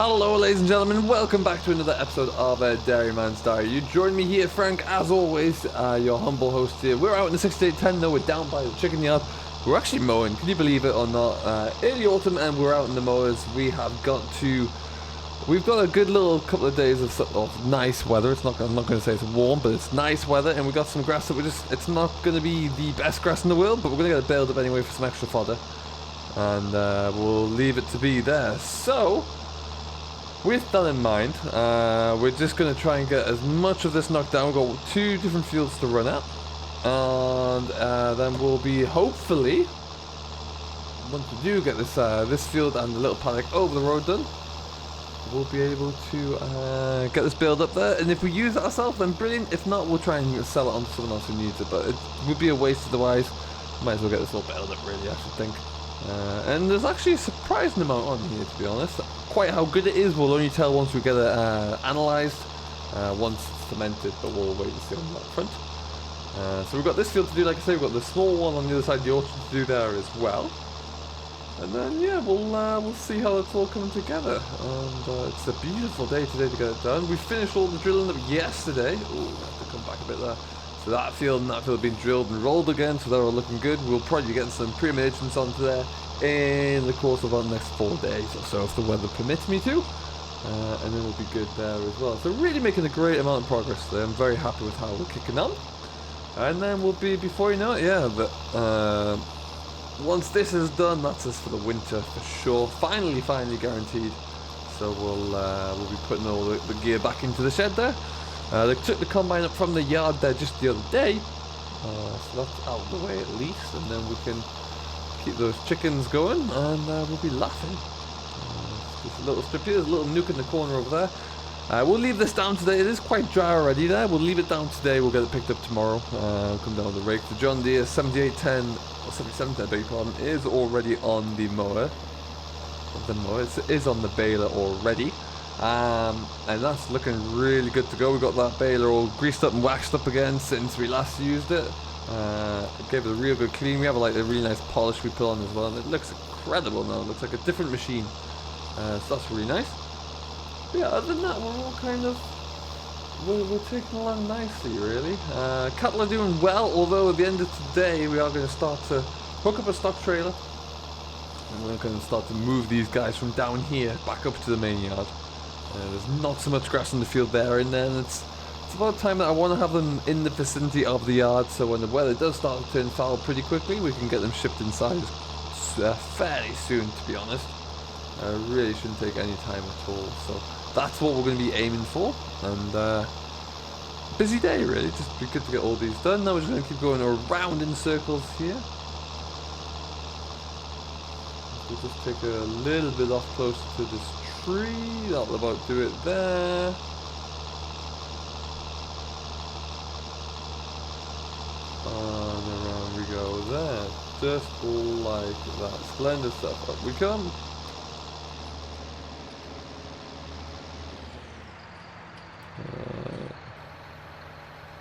Hello ladies and gentlemen, welcome back to another episode of Dairyman's Diary. You join me here, Frank, as always, your humble host here. We're out in the 6810 though, we're down by the chicken yard. We're actually mowing, can you believe it or not? Early autumn and we're out in the mowers. We've got a good little couple of days of nice weather. I'm not going to say it's warm, but it's nice weather, and we got some grass that it's not going to be the best grass in the world, but we're going to get it baled up anyway for some extra fodder. And we'll leave it to be there. So, with that in mind, we're just going to try and get as much of this knocked down. We've got 2 different fields to run at. And then we'll be hopefully, once we do get this field and the little paddock over the road done, we'll be able to get this build up there. And if we use it ourselves, then brilliant. If not, we'll try and sell it on to someone else who needs it. But it would be a waste otherwise. Might as well get this all built up, really, I should think. And there's actually a surprising amount on here, to be honest. Quite how good it is, we'll only tell once we get it analysed, once it's cemented, but we'll wait and see on that front. So we've got this field to do, like I say, we've got the small one on the other side of the orchard to do there as well. And then, yeah, we'll see how it's all coming together. And it's a beautiful day today to get it done. We finished all the drilling up yesterday. Ooh, I have to come back a bit there. So that field and that field have been drilled and rolled again, so they're all looking good. We'll probably get some pre-emergence onto there in the course of our next 4 days or so, if the weather permits me to. And then we'll be good there as well. So really making a great amount of progress there. I'm very happy with how we're kicking on. And then we'll be, before you know it, yeah, but once this is done, that's us for the winter for sure. Finally guaranteed. So we'll be putting all the gear back into the shed there. They took the combine up from the yard there just the other day, so that's out of the way at least, and then we can keep those chickens going, and we'll be laughing. Just a little strip here, there's a little nook in the corner over there. We'll leave this down today. It is quite dry already there. We'll leave it down today. We'll get it picked up tomorrow. Come down with the rake. The John Deere 7810 or 7710, I beg your pardon, is already on the mower. It is on the baler already. And that's looking really good to go. We've got that baler all greased up and waxed up again since we last used it. It gave it a real good clean. We have a really nice polish we put on as well, and it looks incredible now. It looks like a different machine. So that's really nice. But yeah, other than that, we're all kind of we're taking along nicely, really. Cattle are doing well, although at the end of today we are going to start to hook up a stock trailer, and we're going to start to move these guys from down here back up to the main yard. There's not so much grass in the field there, and then it's about time that I want to have them in the vicinity of the yard, so when the weather does start to turn foul pretty quickly, we can get them shipped inside fairly soon, to be honest. Really shouldn't take any time at all, so that's what we're going to be aiming for. And busy day, really. Just be good to get all these done. Now we're just going to keep going around in circles here. We'll just take a little bit off close to this tree. That'll about do it there. And around we go there. Just like that. Splendid stuff. Up we come.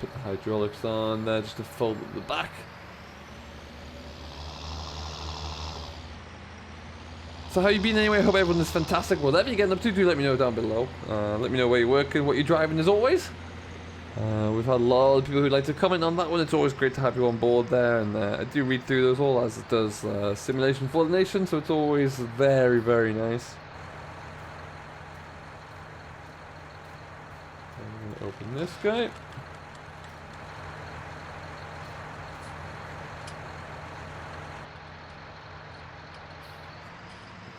Put the hydraulics on there just to fold up the back. So how you been anyway? I hope everyone is fantastic. Whatever you're getting up to, do let me know down below. Let me know where you're working, what you're driving as always. We've had a lot of people who'd like to comment on that one. It's always great to have you on board there, and I do read through those all, as it does Simulation for the Nation, so it's always very, very nice. I'm going to open this guy.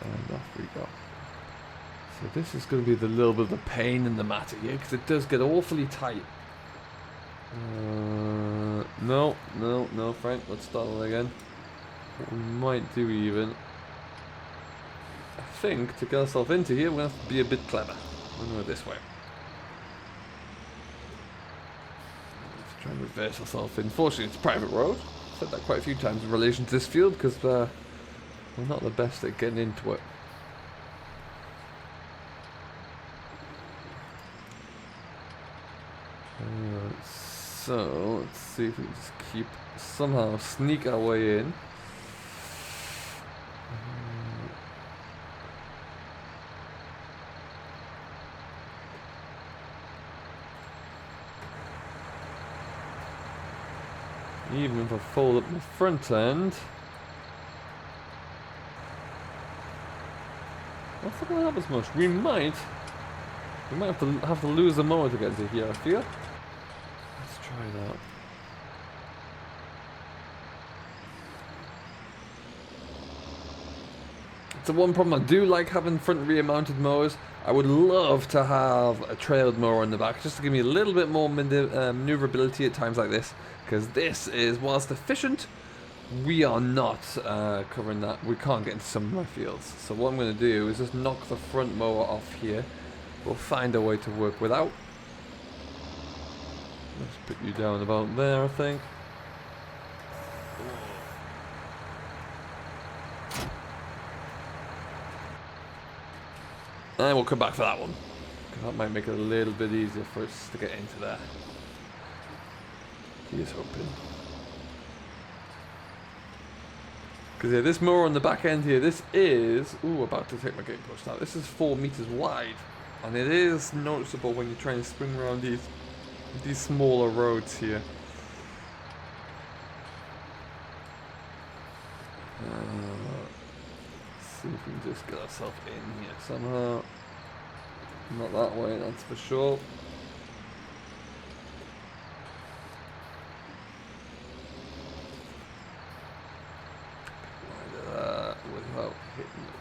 And off we go. So this is going to be the little bit of the pain in the matter here, because it does get awfully tight. No, Frank, let's start it again. What we might do even, I think, to get ourselves into here, we're going to have to be a bit clever. We're going to go this way. Let's try and reverse ourselves in. Fortunately, it's a private road. I've said that quite a few times in relation to this field, because we're not the best at getting into it. So, let's see if we can just somehow sneak our way in. Even if I fold up the front end, that's not going to help us much. We might have to lose a mower to get to here, I feel. Let's try that. It's the one problem. I do like having front and rear mounted mowers. I would love to have a trailed mower in the back just to give me a little bit more maneuverability at times like this, because this is, whilst efficient, we are not covering that. We can't get into some of my fields. So what I'm going to do is just knock the front mower off here. We'll find a way to work without. Let's put you down about there, I think. And we'll come back for that one. That might make it a little bit easier for us to get into there. Here's hoping. Because yeah, this mower on the back end here, this is... Ooh, about to take my gate post out. This is 4 meters wide. And it is noticeable when you're trying to spring around these smaller roads here. See if we can just get ourselves in here somehow. Not that way, that's for sure. Like that, without hitting it.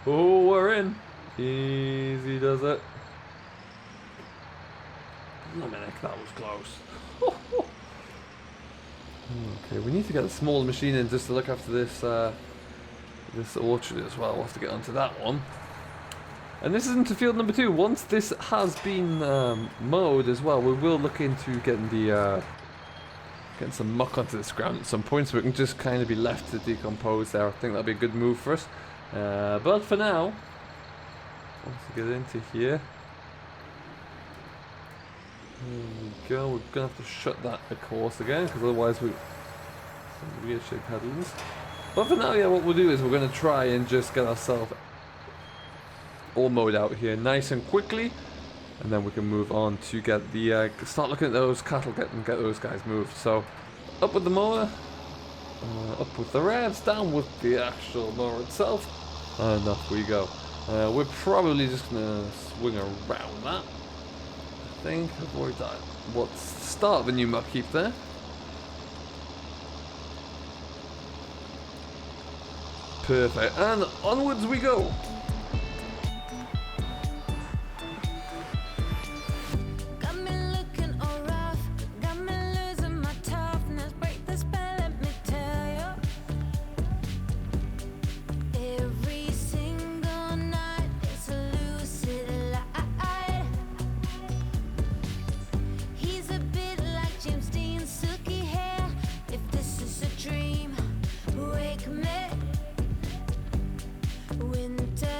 Oh, we're in. Easy does it. Dominic, that was close. Okay, we need to get a small machine in just to look after this this orchard as well. We'll have to get onto that one. And this isn't to field number 2. Once this has been mowed as well, we will look into getting the getting some muck onto this ground at some point, so we can just kind of be left to decompose there. I think that'll be a good move for us. But for now, once we get into here, there we go. We're gonna have to shut that, of course, again, because otherwise we some weird shaped headlands. But for now, yeah, what we'll do is we're gonna try and just get ourselves all mowed out here nice and quickly, and then we can move on to get the start looking at those cattle, get those guys moved. So up with the mower, up with the revs, down with the actual mower itself, and off we go. We're probably just gonna swing around that. I think avoid that. What's the start of a new muck heap there? Perfect, and onwards we go. Winter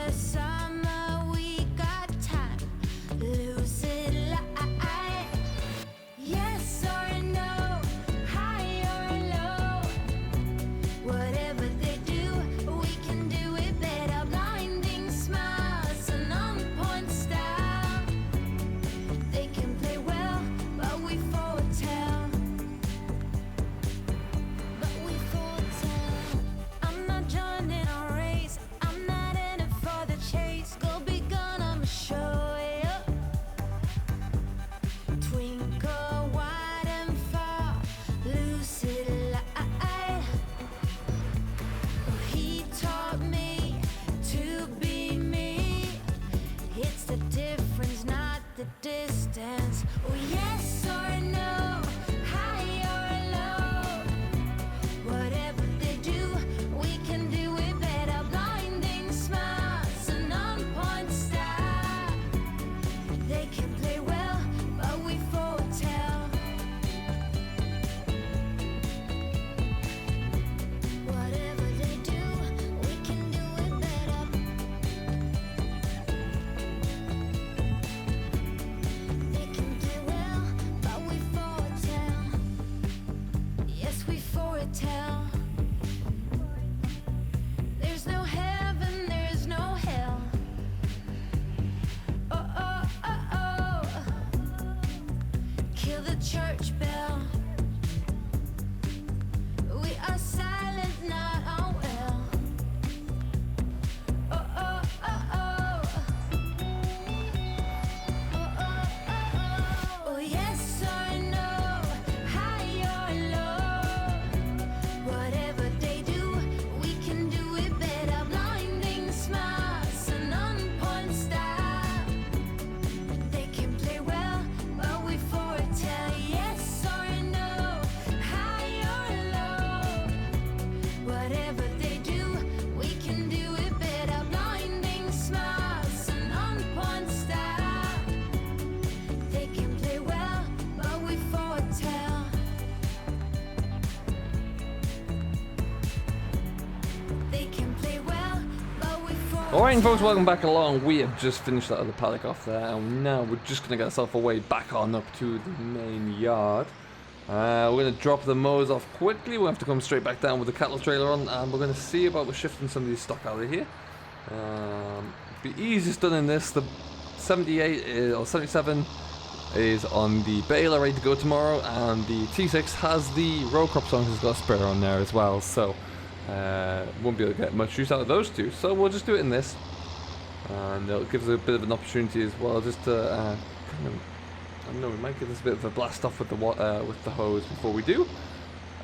Alright folks, welcome back along. We have just finished that other paddock off there, and now we're just going to get ourselves away back on up to the main yard. We're going to drop the mowers off quickly. We'll have to come straight back down with the cattle trailer on, and we're going to see about shifting some of these stock out of here. The easiest done in this, the 78 or 77 is on the baler ready to go tomorrow, and the T6 has the row crop song has got a sprayer on there as well, so won't be able to get much use out of those two. So we'll just do it in this, and it'll give us a bit of an opportunity as well, just to kind of, I don't know, we might get this a bit of a blast off with the hose before we do,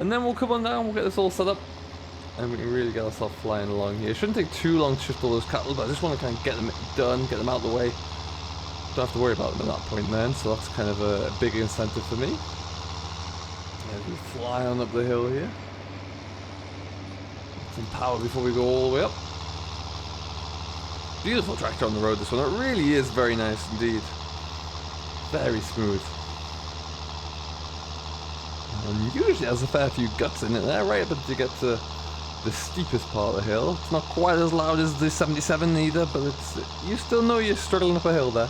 and then we'll come on down, we'll get this all set up, and we can really get ourselves flying along here. It shouldn't take too long to shift all those cattle, but I just want to kind of get them done, get them out of the way. Don't have to worry about them at that point then, so that's kind of a big incentive for me. As we fly on up the hill here. Get some power before we go all the way up. Beautiful tractor on the road, this one. It really is very nice indeed. Very smooth. And usually has a fair few guts in it there, right up until you get to the steepest part of the hill. It's not quite as loud as the 77 either, but it's, you still know you're struggling up a hill there.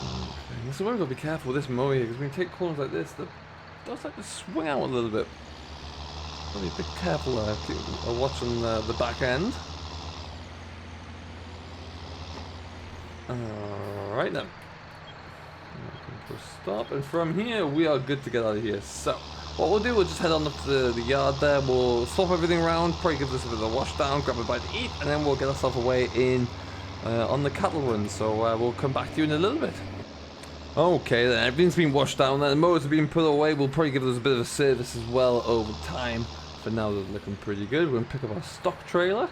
Okay, so we're going to be careful with this mow here, because when you take corners like this, it does like to swing out a little bit. Got to be a bit careful there, watching the back end. Alright then. Stop, and from here we are good to get out of here. So what we'll do, we'll just head on up to the yard there, we'll swap everything around, probably give this a bit of a wash down, grab a bite to eat, and then we'll get ourselves away in on the cattle run. So we'll come back to you in a little bit. Okay then, everything's been washed down there, the motors have been put away, we'll probably give those a bit of a service as well over time. For now they're looking pretty good. We're going to pick up our stock trailer.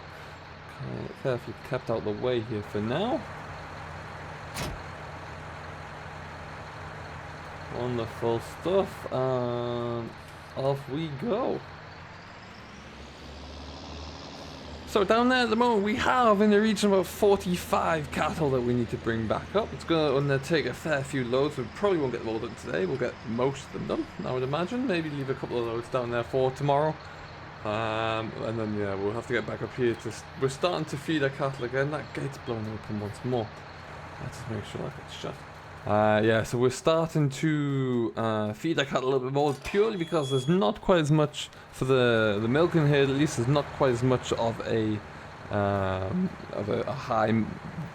Carefully kept out the way here for now. Wonderful stuff, and off we go. So down there at the moment we have in the region of about 45 cattle that we need to bring back up. It's going to take a fair few loads. We probably won't get them all done today. We'll get most of them done, I would imagine. Maybe leave a couple of loads down there for tomorrow. And then yeah, we'll have to get back up here to... We're starting to feed our cattle again. That gate's blown open once more. Let's just make sure that gets shut. Yeah, so we're starting to feed our cattle a little bit more, purely because there's not quite as much for the milking here. At least there's not quite as much of a high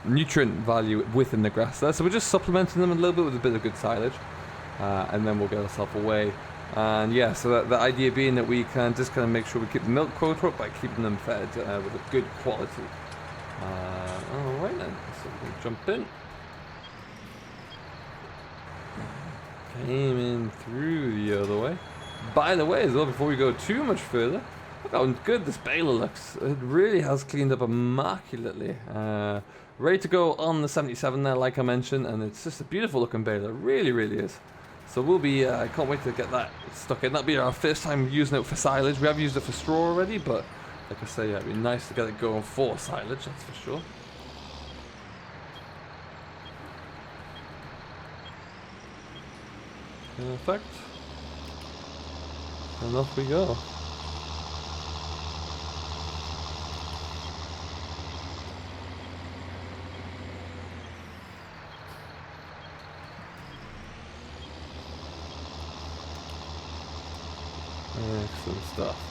nutrient value within the grass there. So we're just supplementing them a little bit with a bit of good silage, and then we'll get ourselves away. And yeah, so the idea being that we can just kind of make sure we keep the milk quota up by keeping them fed with a good quality. Alright then, so we'll jump in. Came in through the other way. By the way, as well, before we go too much further, look how good this baler looks. It really has cleaned up immaculately. Ready to go on the 77 there, like I mentioned, and it's just a beautiful looking baler. It really, really is. So we'll be, I can't wait to get that stuck in. That'll be our first time using it for silage. We have used it for straw already, but like I say, yeah, it'd be nice to get it going for silage, that's for sure. Perfect. And off we go. Excellent stuff.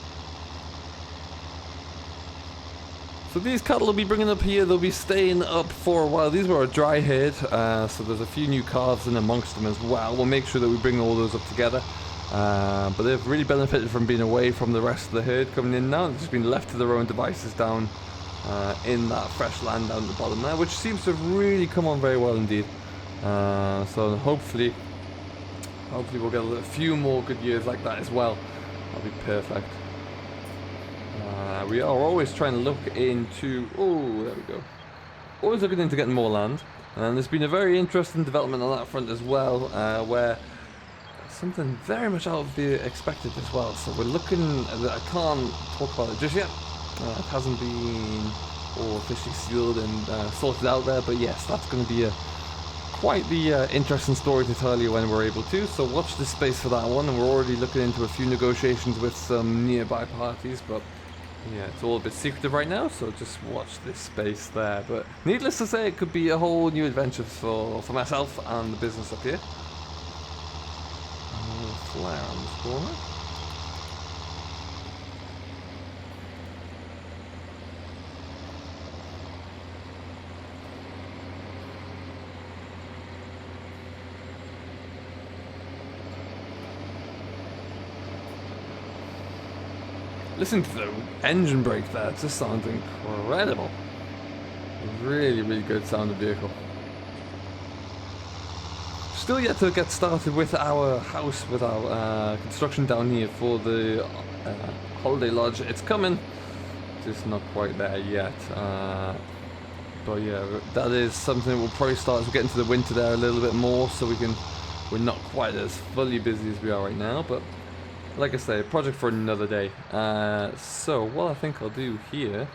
So these cattle will be bringing up here, they'll be staying up for a while. These were a dry herd, so there's a few new calves in amongst them as well. We'll make sure that we bring all those up together. But they've really benefited from being away from the rest of the herd coming in now. They've just been left to their own devices down in that fresh land down at the bottom there, which seems to have really come on very well indeed. So hopefully we'll get a few more good years like that as well. That'll be perfect. We are always trying to look into... Oh, there we go. Always looking into getting more land. And there's been a very interesting development on that front as well, where something very much out of the expected as well. So we're looking... I can't talk about it just yet. It hasn't been all officially sealed and sorted out there, but yes, that's going to be quite the interesting story to tell you when we're able to. So watch this space for that one, and we're already looking into a few negotiations with some nearby parties, but Yeah, it's all a bit secretive right now, so just watch this space there. But needless to say, it could be a whole new adventure for myself and the business up here. A little flare on this corner. Listen to the engine brake there, it just sounds incredible. Really, really good sounding vehicle. Still yet to get started with our house, with our construction down here for the holiday lodge. It's coming, just not quite there yet. But yeah, that is something that we'll probably start as we get into the winter there a little bit more, so we're not quite as fully busy as we are right now, but like I say, a project for another day. So what I think I'll do here,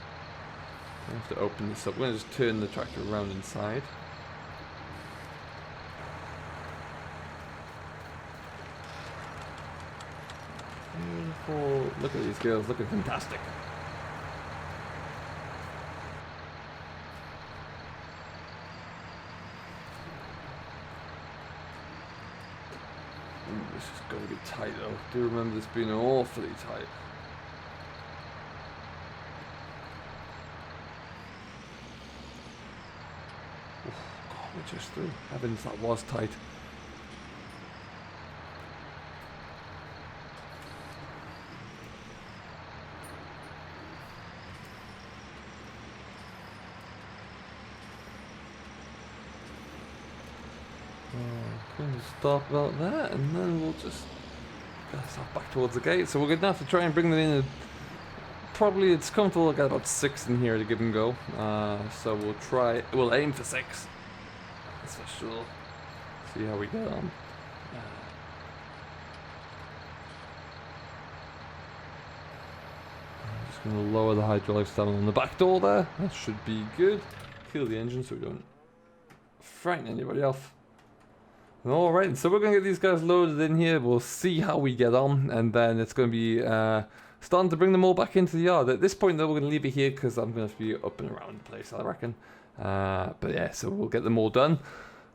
I have to open this up. We're going to just turn the tractor around inside. Beautiful. Look at these girls, looking fantastic. This is going to be tight though. I do remember this being awfully tight. Oof, God, we're just through. Heavens, that was tight. Going to stop about that, and then we'll just stop back towards the gate. So we're going to have to try and bring them in. Probably it's comfortable to get about 6 in here to give them go. So we'll aim for 6. That's for sure. See how we get on. I'm just going to lower the hydraulics down on the back door there. That should be good. Kill the engine so we don't frighten anybody off. Alright, so we're going to get these guys loaded in here. We'll see how we get on, and then it's going to be starting to bring them all back into the yard. At this point though, we're going to leave it here because I'm going to be up and around the place, I reckon. But yeah, so we'll get them all done.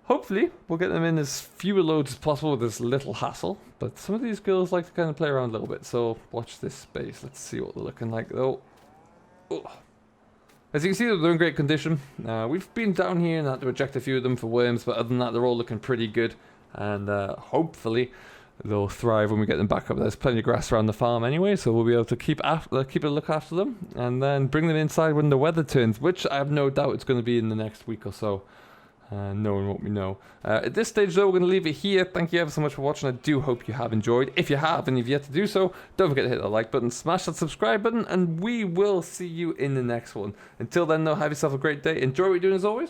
Hopefully, we'll get them in as few loads as possible with as little hassle. But some of these girls like to kind of play around a little bit, so watch this space. Let's see what they're looking like though. Oh. As you can see, they're in great condition. We've been down here and had to eject a few of them for worms, but other than that, they're all looking pretty good. And hopefully, they'll thrive when we get them back up. There's plenty of grass around the farm anyway, so we'll be able to keep a look after them and then bring them inside when the weather turns, which I have no doubt it's going to be in the next week or so. Knowing what we know. At this stage though, we're going to leave it here. Thank you ever so much for watching. I do hope you have enjoyed. If you have and you've yet to do so, don't forget to hit the like button, smash that subscribe button, and we will see you in the next one. Until then though, have yourself a great day. Enjoy what you're doing as always.